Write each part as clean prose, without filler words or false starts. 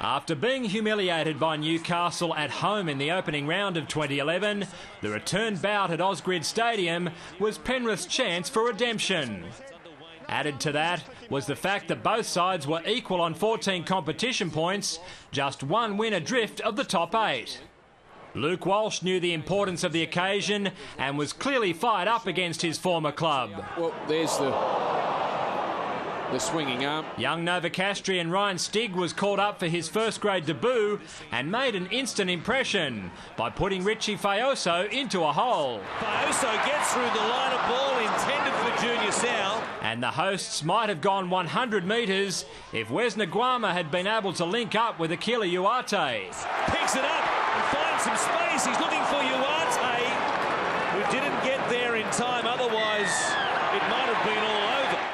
After being humiliated by Newcastle at home in the opening round of 2011, the return bout at Ausgrid Stadium was Penrith's chance for redemption. Added to that was the fact that both sides were equal on 14 competition points, just one win adrift of the top 8. Luke Walsh knew the importance of the occasion and was clearly fired up against his former club. Well, there's the swinging arm. Young Novocastrian Ryan Stigg was called up for his first-grade debut and made an instant impression by putting Richie Faioso into a hole. Faioso gets through the line of ball intended for Junior Sal. And the hosts might have gone 100 metres if Wes Nguama had been able to link up with Akila Uate. Picks it up and finds some space. He's looking for Uate, who didn't get there in time. Otherwise, it might have been all over.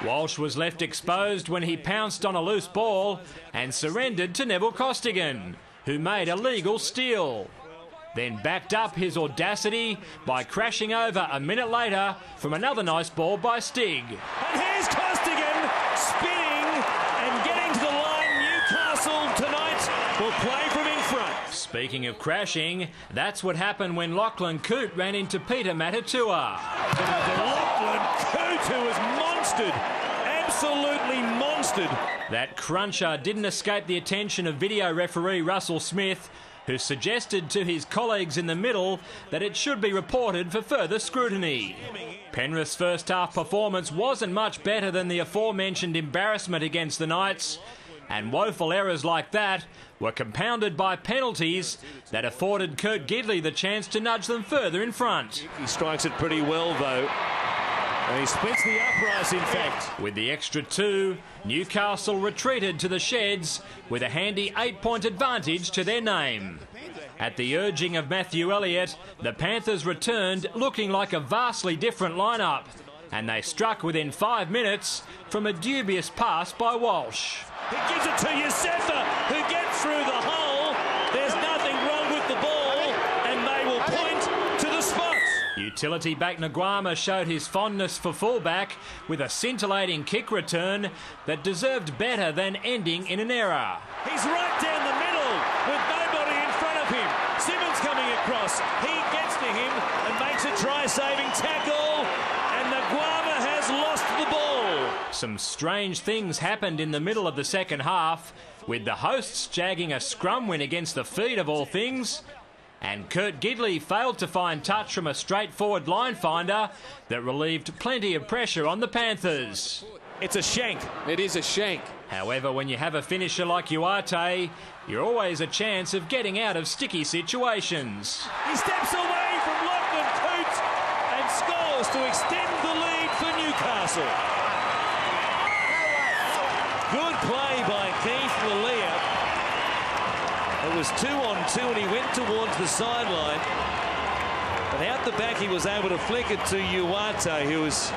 Walsh was left exposed when he pounced on a loose ball and surrendered to Neville Costigan, who made a legal steal. Then backed up his audacity by crashing over a minute later from another nice ball by Stigg. And here's Costigan spinning and getting to the line. Newcastle tonight will play from in front. Speaking of crashing, that's what happened when Lachlan Coote ran into Peter Matatua. Lachlan Coote, who was monstered, absolutely monstered. That cruncher didn't escape the attention of video referee Russell Smith, who suggested to his colleagues in the middle that it should be reported for further scrutiny. Penrith's first-half performance wasn't much better than the aforementioned embarrassment against the Knights, and woeful errors like that were compounded by penalties that afforded Kurt Gidley the chance to nudge them further in front. He strikes it pretty well, though. And he splits the uprights, in fact. With the extra 2, Newcastle retreated to the sheds with a handy 8-point advantage to their name. At the urging of Matthew Elliott, the Panthers returned looking like a vastly different lineup, and they struck within 5 minutes from a dubious pass by Walsh. He gives it to Yosefa, who gets through the hole. There's nothing wrong with the ball, and they will point to the spot. Utility back Nguama showed his fondness for fullback with a scintillating kick return that deserved better than ending in an error. He's right down the middle with nobody in front of him. Simmons coming across. He gets to him and makes a try-saving tackle, and Nguama has lost the ball. Some strange things happened in the middle of the second half, with the hosts jagging a scrum win against the feet of all things, and Kurt Gidley failed to find touch from a straightforward line finder that relieved plenty of pressure on the Panthers. It's a shank. It is a shank. However, when you have a finisher like Uate, you're always a chance of getting out of sticky situations. He steps away from Lachlan Coote and scores to extend the lead for Newcastle. Good play by Keith Lalia. It was 2-on-2 and he went towards the sideline. But out the back he was able to flick it to Uate, who was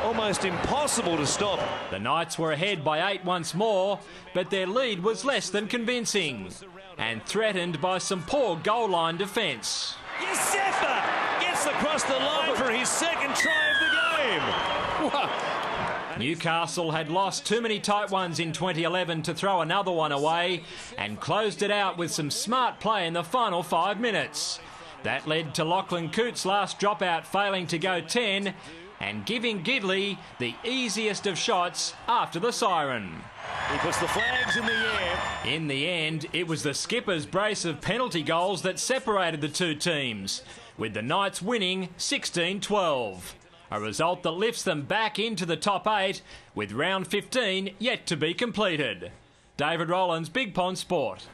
almost impossible to stop. The Knights were ahead by 8 once more, but their lead was less than convincing and threatened by some poor goal line defence. Yosefa gets across the line for his second try of the game. Newcastle had lost too many tight ones in 2011 to throw another one away and closed it out with some smart play in the final 5 minutes. That led to Lachlan Coote's last dropout failing to go 10 and giving Gidley the easiest of shots after the siren. He puts the flags in the air. In the end, it was the skipper's brace of penalty goals that separated the two teams, with the Knights winning 16-12. A result that lifts them back into the top 8, with round 15 yet to be completed. David Rowlands, Big Pond Sport.